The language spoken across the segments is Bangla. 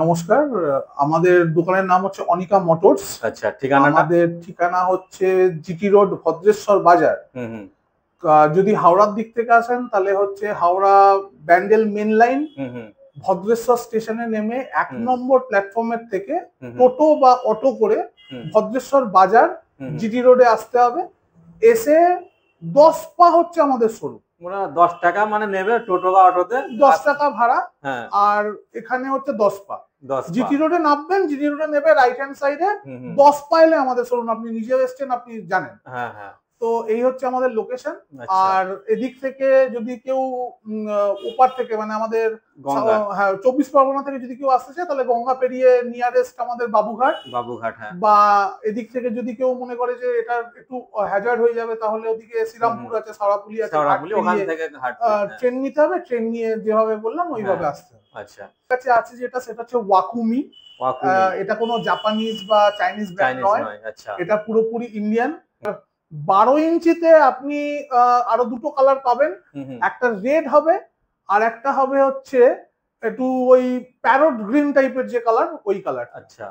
নমস্কার। আমাদের দোকানের নাম হচ্ছে অনিকা মোটরস। আচ্ছা, ঠিকানাটা? আমাদের ঠিকানা হচ্ছে জিটি রোড, ভদ্রেশ্বর বাজার। হুম হুম যদি হাওড়ার দিক থেকে আসেন তাহলে হচ্ছে হাওড়া ব্যান্ডেল মেন লাইন, হুম হুম ভদ্রেশ্বর স্টেশনে নেমে 1 নম্বর প্ল্যাটফর্মের থেকে হুম টোটো বা অটো করে হুম ভদ্রেশ্বর বাজার হুম জিটি রোডে আসতে হবে। এসে 10 পা হচ্ছে আমাদের শোরুম। ওরা 10 টাকা মানে নেবে টোটো বা অটোতে? 10 টাকা ভাড়া। হ্যাঁ, আর এখানে হচ্ছে 10 পা। 10 পা। জিটি রোডে নামবেন, জিটি রোডে নেবে রাইট হ্যান্ড সাইডে, হুম হুম 10 পা এলে আমাদের শোরুম। আপনি নিজেও এসছেন, আপনি জানেন। হ্যাঁ হ্যাঁ। তো এই হচ্ছে আমাদের লোকেশন। আচ্ছা। আর এদিক থেকে যদি কেউ ওপার থেকে মানে আমাদের গঙ্গা। হ্যাঁ 24 পরগনা থেকে যদি কেউ আসতে চায় তাহলে গঙ্গা পেরিয়ে নিয়ারেস্ট আমাদের বাবুঘাট। বাবুঘাট, হ্যাঁ। বা এদিক থেকে যদি কেউ মনে করে যে এটা একটু হ্যাজার্ড হয়ে যাবে তাহলে ওদিকে শ্রীরামপুর আছে, সারাপুলি আছে, ঘাট শেওড়াফুলি, ওখান পেরিয়ে থেকে ঘাট পেরিয়ে, ট্রেন নিতে হবে। ট্রেন নিয়ে যেভাবে বললাম ওইভাবে হ্যাঁ। আসতে হবে। আচ্ছা। কাছে আছে যেটা, সেটা হচ্ছে ওয়াকুমি। ওয়াকুমি। এটা কোনো জাপানিজ বা চাইনিজ ব্র্যান্ড চাইনিজ নয়। নয়, আচ্ছা। এটা পুরোপুরি ইন্ডিয়ান। 12 ইঞ্চিতে আপনি আরো দুটো কালার পাবেন। হুম হুম একটা রেড হবে আর একটা হবে হচ্ছে একটু ওই প্যারট গ্রিন টাইপের যে কালার, ওই কালার। আচ্ছা।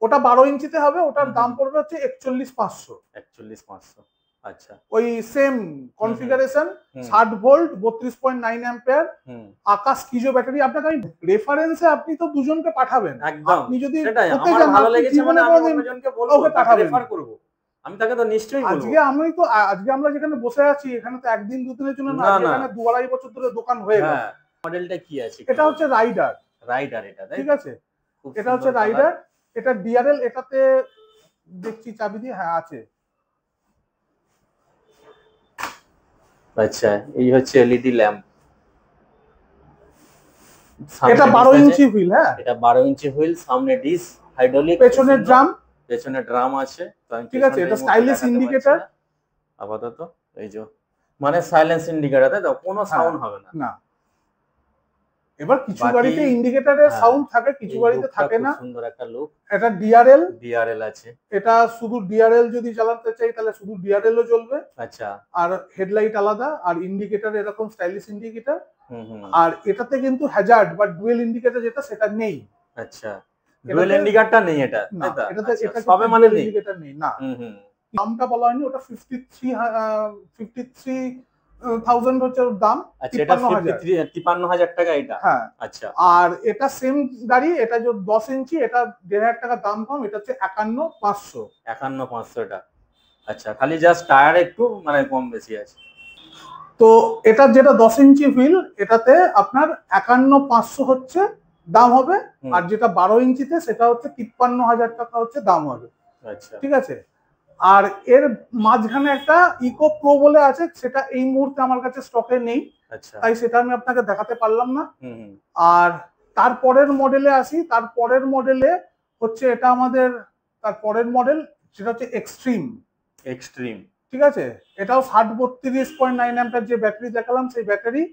ওটা 12 ইঞ্চিতে হবে। ওটার হুম দাম হুম পড়বে হচ্ছে 41,500। 41,500। আচ্ছা। ওই সেম কনফিগারেশন, হুম 60 ভোল্ট, 32.9 অ্যাম্পিয়ার, হুম আকাশ কিজো ব্যাটারি। আপনাকে আমি রেফারেন্সে আপনি তো দুজনকে পাঠাবেন। একদম আপনি যদি সেটাই, হতে আমার যান ভালো আপনি লেগেছে মানে জীবনে আমি কোনোদিন অন্যজনকে বলবো, ওকে তাকে পাঠাবেন। রেফার করব। আমি তাকে তো নিশ্চয়ই বলবো। আজকে আমরা যেখানে বসে আছি এখানে তো একদিন দুদিনের জন্য না, না আজকে না, এখানে 2-2.5 বছর ধরে দোকান হয়ে গেছে। হ্যাঁ। মডেলটা কি আছে? এটা হচ্ছে রাইডার। রাইডার, এটা তাই ঠিক তো? আছে, খুব এটা হচ্ছে সুন্দর কালার। রাইডার। এটা ডিআরএল। এটাতে দেখছি চাবি দিয়ে, হ্যাঁ আছে। আচ্ছা, এই হচ্ছে এলইডি ল্যাম্প। এটা 12 ইঞ্চি হুইল। হ্যাঁ, এটা 12 ইঞ্চি হুইল, সামনে ডিস, হাইড্রোলিক, পেছনের ড্রাম। পেছনে ড্রাম আছে। তো আমি ঠিক আছে, পেছনটা এটা এই মুহূর্তে স্টাইলিশ দেখাতে পারছি ইন্ডিকেটর। না আপাতত। এই যে মানে সাইলেন্স ইন্ডিকেটর, তাই তো? কোনো হ্যাঁ, সাউন্ড হবে না? না। এবার কিছু বাকি, গাড়িতে ইন্ডিকেটরের হ্যাঁ, সাউন্ড থাকে, কিছু এই গাড়িতে লুকটা থাকে খুব না। সুন্দর একটা লুক। এটা ডিআরএল। ডিআরএল আছে। এটা শুধু ডিআরএল যদি চালাতে চাই তাহলে শুধু ডিআরএল ও চলবে। আচ্ছা। আর হেডলাইট আলাদা, আর ইন্ডিকেটর এরকম স্টাইলিশ ইন্ডিকেটর। হুম হুম আর এটাতে কিন্তু হ্যাজার্ড বা ডুয়েল ইন্ডিকেটর যেটা, সেটা নেই। আচ্ছা, ডুয়েল এটাতে ইন্ডিকেটরটা নেই এটা, না, তাই তো? এটাতে আচ্ছা, এটা সবে মানে ডুয়েল নেই। ইন্ডিকেটর নেই না। হুম হুম দামটা বলা হয়নি, ওটা 53,000 হচ্ছে ওর দাম। আচ্ছা, এটা 53,000। 53,000 টাকা এটা? হ্যাঁ। আচ্ছা। আর এটা সেম গাড়ি, এটা যে 10 ইঞ্চি, এটা 1,500 টাকা দাম কম। এটা হচ্ছে 51,500। 51,500 এটা। আচ্ছা, খালি জাস্ট টায়ার একটু মানে কম বেশি আছে। তো এটা যেটা 10 ইঞ্চি হুইল, এটাতে আপনার 51,500 হচ্ছে দাম হবে। আর যেটা 12 ইঞ্চিতে সেটা হচ্ছে 53,000 টাকা হচ্ছে দাম হবে। আচ্ছা। ঠিক আছে। আর এর মাঝখানে একটা ইকো প্রো বলে আছে, সেটা এই মুহূর্তে আমার কাছে স্টকে নেই। আচ্ছা। তাই সেটা আমি আপনাকে দেখাতে পারলাম না। হুম। আর তারপরের মডেলে আসি। তারপরের মডেলে হচ্ছে এটা আমাদের তারপরের মডেল, সেটা হচ্ছে এক্সট্রিম। এক্সট্রিম। ঠিক আছে। এটাও 60-32.9 অ্যাম্পিয়ার যে ব্যাটারি দেখালাম, সেই ব্যাটারি।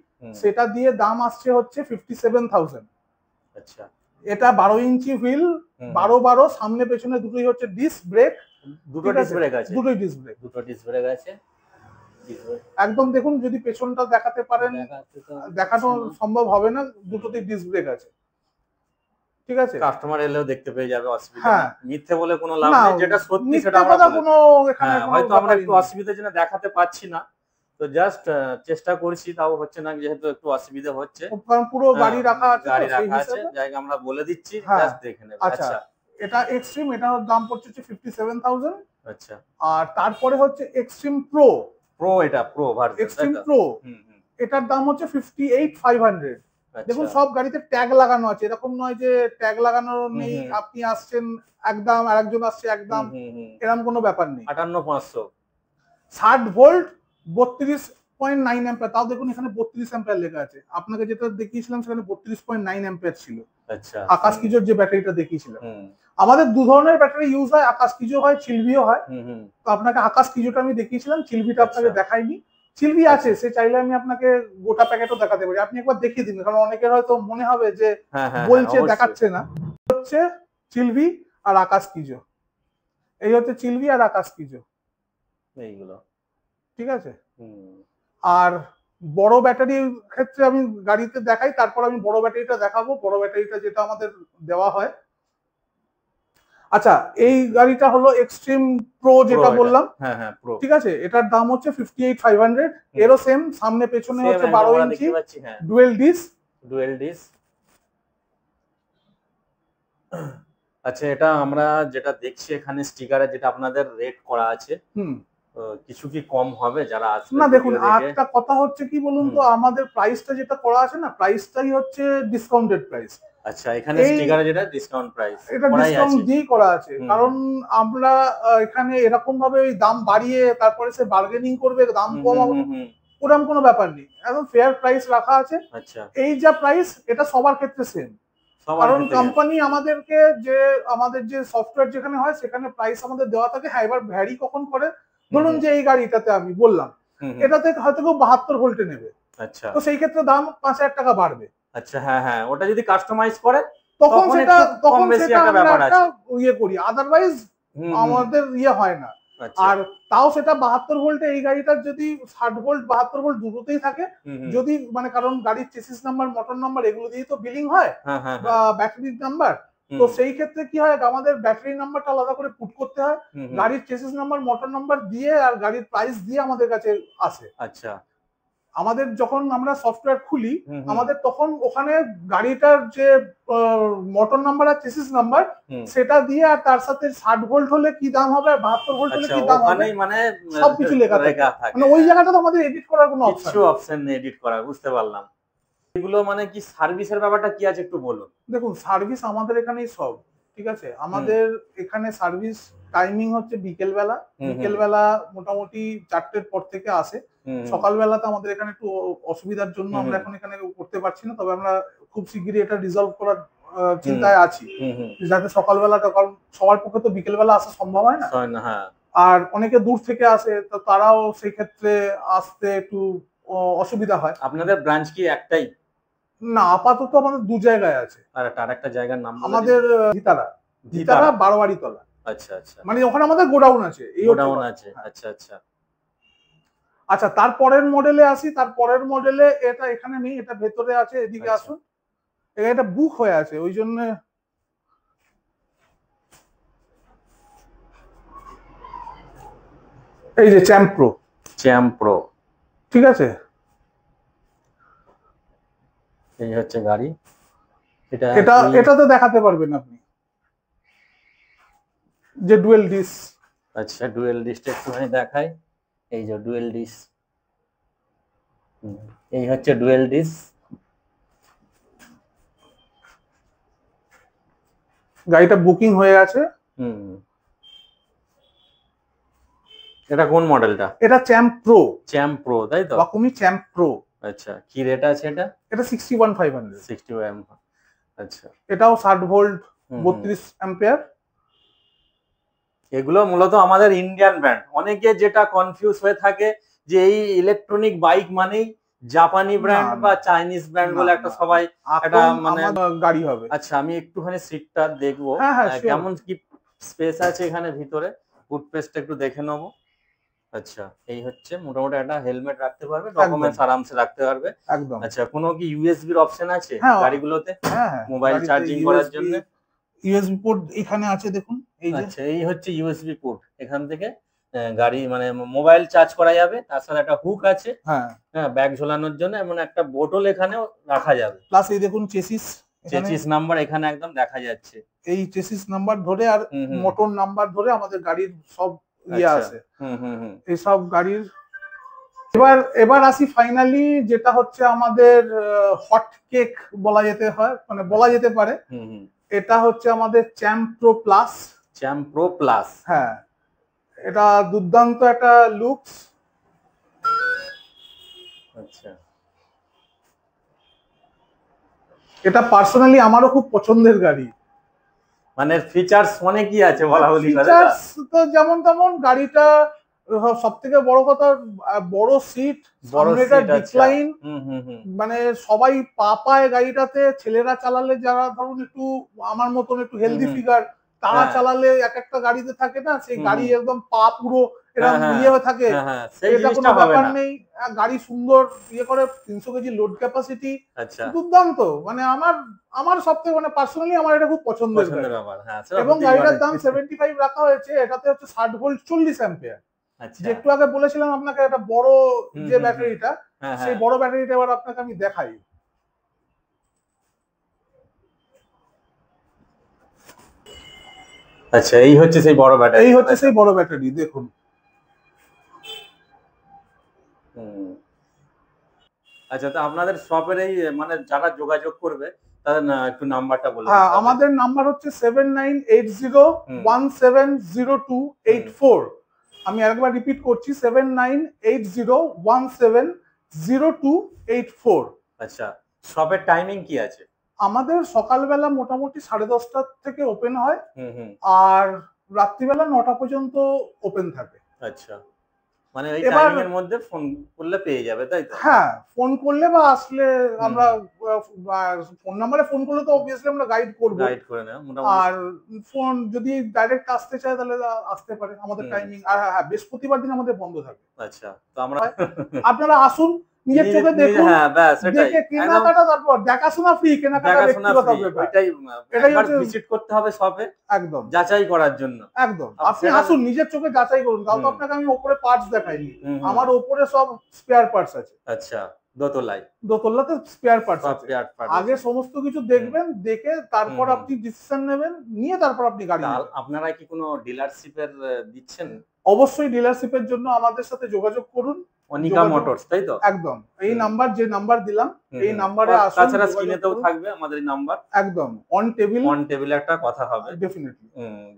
সেটা দিয়ে দাম আসছে হচ্ছে 57,000। আচ্ছা। এটা 12 ইঞ্চি হুইল, 12 সামনে পেছনে দুটোই হচ্ছে ডিস্ক ব্রেক। দুটো ডিস্ক ব্রেক আছে? দুটোই ডিস্ক ব্রেক। দুটো ডিস্ক ব্রেক আছে। একদম দেখুন, যদি পেছনটা দেখাতে পারেন। দেখানো সম্ভব হবে না, দুটোতেই ডিস্ক ব্রেক আছে। ঠিক আছে, কাস্টমার এলেও দেখতে পেয়ে যাবে, অসুবিধা হ্যাঁ। নেই। মিথ্যে বলে কোনো লাভ নেই, যেটা সত্যি সেটা আমরা বলবো। কোনো এখানে হয়তো আমরা একটু অসুবিধার জন্য দেখাতে পাচ্ছি না, তো জাস্ট চেষ্টা করছি, তাও হচ্ছে না যেহেতু একটু অসুবিধা হচ্ছে। কারণ পুরো গাড়ি রাখা আছে, গাড়ি রাখা আছে, জায়গা আমরা বলে দিচ্ছি, জাস্ট দেখে নেবে। আচ্ছা, এটা এক্সট্রিম। এটার দাম পড়ছে 57,000। আচ্ছা। আর তারপরে হচ্ছে এক্সট্রিম প্রো। এটা প্রো ভার্সন। এক্সট্রিম প্রো, এটার দাম হচ্ছে 58,500। দেখুন, সব গাড়িতে ট্যাগ লাগানো আছে, এরকম নয় যে ট্যাগ লাগানো নেই, আপনি আসছেন একদম আর একজন আসছে একদম, এরকম কোনো ব্যাপার নেই। 58,500। 60 ভোল্ট, 32.9 অ্যাম্পিয়ার। তাও দেখুন এখানে 32 অ্যাম্পিয়ার লেখা আছে। আপনাকে যেটা দেখিয়েছিলাম সেখানে 32.9 অ্যাম্পিয়ার ছিল। আচ্ছা। আকাশ কিজোর যে ব্যাটারিটা দেখিয়েছিলাম। আমাদের দু ধরনের ব্যাটারি ইউজ হয়, আকাশ কিজো হয়, চিলভিও হয়। তো আপনাকে আকাশ কিজোটা আমি দেখিয়েছিলাম, চিলভিটা আপনাকে দেখাইনি। চিলভি আছে, সে চাইলে আমি আপনাকে গোটা প্যাকেটও দেখাতে পারি। আপনি একবার দেখিয়ে দিন, কারণ অনেকের হয়তো মনে হবে যে বলছে দেখাচ্ছে না। হচ্ছে চিলভি আর আকাশ কিজো। এই হচ্ছে চিলভি আর আকাশ কিজো, এইগুলো। ঠিক আছে। আর বড় ব্যাটারির ক্ষেত্রে আমি গাড়িতে দেখাই, তারপর আমি বড় ব্যাটারিটা দেখাবো, বড় ব্যাটারিটা যেটা আমাদের দেওয়া হয়। আচ্ছা, এই গাড়িটা হলো এক্সট্রিম প্রো যেটা বললাম। হ্যাঁ হ্যাঁ প্রো, ঠিক আছে, এটার দাম হচ্ছে 58,500। এরও সেম, সামনে পেছনে হচ্ছে 12 ইঞ্চি ডুয়েল ডিস। আচ্ছা, এটা আমরা যেটা দেখছি এখানে স্টিকারে যেটা আপনাদের রেট করা আছে, কিছু কি কম হবে যারা আসবে? না দেখুন, একটা কথা হচ্ছে কি বলুন তো, আমাদের প্রাইসটা যেটা করা আছে না, প্রাইসটাই হচ্ছে ডিসকাউন্টেড প্রাইস। আচ্ছা, এখানে স্টিকারে যেটা ডিসকাউন্ট প্রাইস, এটা ডিসকাউন্ট দিয়ে করা আছে, কারণ আমরা এখানে এরকম ভাবে ওই দাম বাড়িয়ে তারপরে সে বার্গেনিং করবে, দাম কমাবো, ওরকম কোনো ব্যাপার নেই, একদম ফেয়ার প্রাইস রাখা আছে। আচ্ছা, এই যা প্রাইস এটা সবার ক্ষেত্রে সেম, কারণ কোম্পানি আমাদেরকে যে আমাদের যে সফটওয়্যার যেখানে হয় সেখানে প্রাইস আমাদের দেওয়া থাকে। হ্যাঁ, এবার ভ্যারি কখন করে, ধরুন যে এই গাড়িটাতে আমি বললাম এটাতে হয়তো কেউ 72 ভোল্টে নেবে, আচ্ছা, তো সেই ক্ষেত্রে দাম 5,000 টাকা বাড়বে। আচ্ছা, হ্যাঁ হ্যাঁ, ওটা যদি কাস্টমাইজ করে তখন সেটা আমরা একটা ইয়ে করি, আদারওয়াইজ আমাদের ইয়ে হয় না। আর তাও সেটা 72 ভোল্টে এই গাড়িটার যদি 60 ভোল্ট 72 ভোল্ট দুটোতেই থাকে, যদি মানে কারণ গাড়ির চেসিস নাম্বার মোটর নাম্বার এগুলো দিয়ে তো বিলিং হয় বা ব্যাটারির নাম্বার, তো সেই ক্ষেত্রে কি হয়, আমাদের ব্যাটারি নাম্বারটা আলাদা করে পুট করতে হয়, গাড়ির চেসিস নাম্বার মোটর নাম্বার দিয়ে আর গাড়ির প্রাইস দিয়ে আমাদের কাছে আসে। আচ্ছা, আমাদের যখন আমরা সফটওয়্যার খুলি আমাদের তখন ওখানে গাড়িটার যে মোটর নাম্বার আর চেসিস নাম্বার সেটা দিয়ে আর তার সাথে 60 ভোল্ট হলে কি দাম হবে আর 72 ভোল্ট হলে কি দাম হবে মানে সবকিছু লেখা থাকে, মানে ওই জায়গাটা তো আমাদের এডিট করার কোনো অপশন নেই এডিট করার। বুঝতে পারলাম। এগুলো মানে কি সার্ভিসের ব্যাপারটা কি আছে একটু বলুন। দেখুন, সার্ভিস আমাদের এখানেই সব ঠিক আছে। আমাদের এখানে সার্ভিস টাইমিং হচ্ছে বিকেলবেলা মোটামুটি 4টের পর থেকে আসে। সকালবেলাতে আমাদের এখানে একটু অসুবিধার জন্য আমরা এখন এখানে করতে পারছি না, তবে আমরা খুব শিগগিরই এটা রিজলভ করার চিন্তায় আছি, যাতে সকালবেলাটা, কারণ সবার পক্ষে তো বিকেলবেলা আসা সম্ভব হয় না, আর অনেকে দূর থেকে আসে, তো তারাও সেই ক্ষেত্রে আসতে একটু অসুবিধা হয়। আপনাদের ব্রাঞ্চ কি একটাই? না, আপাতত আমাদের 2 জায়গায় আছে। আর একটা জায়গার নাম আমাদের ভিতারা বারোয়ারি তলা। আচ্ছা আচ্ছা, মানে ওখানে আমাদের গোডাউন আছে। গোডাউন আছে, আচ্ছা আচ্ছা। আচ্ছা, তারপরের মডেলে আসি। তারপরের মডেলে এটা এখানে নেই, এটা ভেতরে আছে, এদিকে আসুন। এটা বুক হয়ে আছে, ওই জন্য এই যে চ্যাম্প্রো, ঠিক আছে, এই হচ্ছে গাড়ি। এটা তো দেখাতে পারবেন আপনি যে ডুয়েল ডিস। আচ্ছা, ডুয়েল ডিসটা একটুখানি দেখাই। এই যে ডুয়েল ডিস, এই হচ্ছে ডুয়েল ডিস। গাড়িটা বুকিং হয়ে আছে। এটা কোন মডেলটা? এটা চ্যাম্প্রো, তাই তো? বাকুমি চ্যাম্প্রো। আচ্ছা, কি রেট আছে এটা? এটা 61,500। 61, আচ্ছা। এটাও 60 ভোল্ট 32 অ্যাম্পিয়ার। এগুলো মূলত আমাদের ইন্ডিয়ান ব্র্যান্ড। অনেকে যেটা কনফিউজ হয়ে থাকে যে এই ইলেকট্রনিক বাইক মানেই জাপানি ব্র্যান্ড বা চাইনিজ ব্র্যান্ড বলে একটা সবাই একটা মানে গাড়ি হবে। আচ্ছা, আমি একটুখানি সিটটা দেখবো কেমন কি স্পেস আছে এখানে ভিতরে, ফুটপেস্ট একটু দেখে নেবো। আচ্ছা, এই হচ্ছে মোটামুটি একটা হেলমেট রাখতে পারবে, ডকুমেন্টস আরামসে রাখতে পারবে একদম। আচ্ছা, কোনো কি ইউএসবি এর অপশন আছে গাড়িগুলোতে? হ্যাঁ, মোবাইল চার্জিং করার জন্য ইউএসবি পোর্ট এখানে আছে, দেখুন এই যে। আচ্ছা, এই হচ্ছে ইউএসবি পোর্ট। এখান থেকে গাড়ি মানে মোবাইল চার্জ করা যাবে, তার সাথে একটা হুক আছে, হ্যাঁ, ব্যাগ ঝোলানোর জন্য, এমন একটা বোতল এখানেও রাখা যাবে। প্লাস এই দেখুন চেসিস নাম্বার এখানে একদম দেখা যাচ্ছে। এই চেসিস নাম্বার ধরে আর মোটর নাম্বার ধরে আমাদের গাড়ির সব ইয়ে আছে। এই সব গাড়ির এবার আসি ফাইনালি, যেটা হচ্ছে আমাদের হট কেক বলা যেতে পারে। এটা হচ্ছে আমাদের চ্যাম্প্রো প্লাস। হ্যাঁ, এটা দুর্দান্ত একটা লুকস। আচ্ছা, এটা পার্সোনালি আমারও খুব পছন্দের গাড়ি। মানে ফিচার্স অনেক কি আছে বলা বলি করে? ফিচার্স তো যেমন তেমন, গাড়িটা সবথেকে বড় কথা বড় সিট, সামনেটা ডিক্লাইন, মানে সবাই পা পায় গাড়িটাতে। ছেলেরা চালালে, যারা ধরুন একটু আমার মতন একটু হেলদি ফিগার, তারা চালালে এক একটা গাড়িতে থাকে না, সেই গাড়ি একদম পা পুরো এরকম ইয়ে হয়ে থাকে, এটা কোনো ব্যাপার নেই। গাড়ি সুন্দর ইয়ে করে, 300 কেজি লোড ক্যাপাসিটি, দুর্দান্ত। মানে আমার সবথেকে মানে পার্সোনালি আমার এটা খুব পছন্দের ব্যাপার। এবং গাড়িটার দাম 75 রাখা হয়েছে। এটাতে হচ্ছে 60 ভোল্ট 40 অ্যাম্পিয়ার। যে একটু আগে বলেছিলাম আপনাকে একটা বড় যে ব্যাটারিটা, সেই বড় ব্যাটারিটা এবার আপনাকে আমি দেখাই। আচ্ছা, এই হচ্ছে সেই বড় ব্যাটারি। এই হচ্ছে সেই বড় ব্যাটারি, দেখুন। আচ্ছা, তো আপনাদের শপের এই মানে যারা যোগাযোগ করবে তাদের একটু নাম্বারটা বলুন। হ্যাঁ, আমাদের নাম্বার হচ্ছে 7980170284। আমি আরেকবার রিপিট করছি, 7980170284। আচ্ছা, শপের টাইমিং কি আছে? আমাদের সকালবেলা মোটামুটি 10:30 থেকে ওপেন হয়, আর রাত্রিবেলা 9টা পর্যন্ত ওপেন থাকে। আচ্ছা, মানে এই টাইমিং এর মধ্যে ফোন করলে পেয়ে যাবে, তাই তো? হ্যাঁ, ফোন করলে বা আসলে আমরা ফোন নাম্বারে ফোন করলে তো অবভিয়াসলি আমরা গাইড করব, গাইড করে না মোটামুটি। আর ফোন যদি ডাইরেক্ট আসতে চায় তাহলে আসতে পারে। আমাদের টাইমিং, আর হ্যাঁ, বৃহস্পতিবার দিন আমাদের বন্ধ থাকে। আচ্ছা, তো আমরা আপনারা আসুন, নিজের চোখে দেখুন। হ্যাঁ, ব্যাস এটাই। দেখে কেনাকাটা, তারপর দেখাশোনা ফ্রি, কেনাকাটা ব্যক্তিগত ব্যাপার। এটাই একবার ভিজিট করতে হবে শপে, একদম যাচাই করার জন্য। একদম আপনি আসুন, নিজের চোখে যাচাই করুন। কাল তো আপনাকে আমি উপরে পার্টস দেখাইনি, আমার উপরে সব স্পেয়ার পার্টস আছে। আচ্ছা, দোতলাতে স্পেয়ার পার্টস আছে। আগে সমস্ত কিছু দেখবেন, দেখে তারপর আপনি ডিসিশন নেবেন, নিয়ে তারপর আপনি গাড়ি নেবেন। আপনারা কি কোনো ডিলারশিপের দিচ্ছেন? অবশ্যই ডিলারশিপের জন্য আমাদের সাথে যোগাযোগ করুন, অনিকা মোটরস, তাই তো? একদম। এই নাম্বার, যে নাম্বার দিলাম, এই নাম্বারে আসুন। তাছাড়া স্ক্রিনেতেও থাকবে আমাদের এই নাম্বার। একদম অন টেবিল একটা কথা হবে ডেফিনেটলি,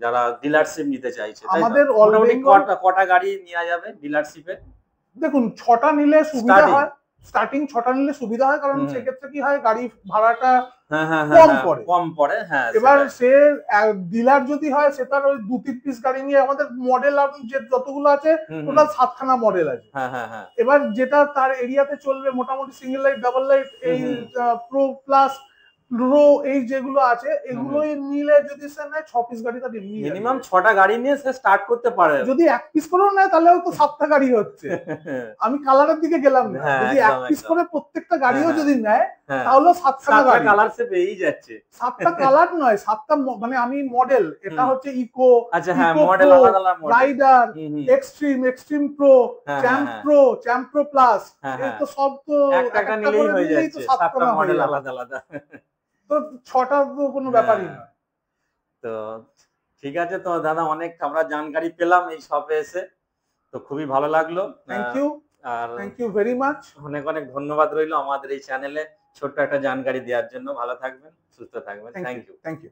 যারা ডিলারশিপ নিতে চাইছে। আমাদের অলরেডি কটা গাড়ি নেওয়া যাবে ডিলারশিপে? দেখুন, 6টা নিলে সুবিধা হয়। স্টার্টিং 6টা নিলে সুবিধা হয়, কারণ সেক্ষেত্রে কি হয়, গাড়ি ভাড়াটা কম পড়ে। হ্যাঁ, এবার সে ডিলার যদি হয়, সে তার ওই 2-3 পিস গাড়ি নিয়ে, আমাদের মডেল যে যতগুলো আছে টোটাল 7খানা মডেল আছে। এবার যেটা তার এরিয়াতে চলবে, মোটামুটি সিঙ্গেল লাইট, ডাবল লাইট, এই প্রো প্লাস রো, এই যেগুলো আছে, এগুলোই নিলে যদি সে নেয় 6 পিস গাড়ি, তার মিনিমাম 6টা গাড়ি নিয়ে সে স্টার্ট করতে পারে। যদি 1 পিস করেও নেয় তাহলেও তো 7টা গাড়ি হচ্ছে। আমি কালারের দিকে গেলাম না, যদি 1 পিস করে প্রত্যেকটা গাড়িও যদি নেয় তাহলে 7টা গাড়ি। কালার সে পেয়েই যাচ্ছে। 7টা কালার নয়, 7টা মানে আমি মডেল, এটা হচ্ছে ইকো, আচ্ছা হ্যাঁ, মডেল আলাদা আলাদা, rider, extreme pro, champ pro plus, এই তো সব তো একটা নিলেই হয়ে যাচ্ছে। 7টা মডেল আলাদা আলাদা, তো 6টা তো কোনো ব্যাপারই না। তো ঠিক আছে, তো দাদা অনেক আমরা জানকারি পেলাম এই শপে এসে, তো খুবই ভালো লাগলো। Thank you very much. অনেক অনেক ধন্যবাদ রইলো আমাদের এই চ্যানেলে ছোট্ট একটা জানকারি দেওয়ার জন্য। ভালো থাকবেন, সুস্থ থাকবেন। Thank you.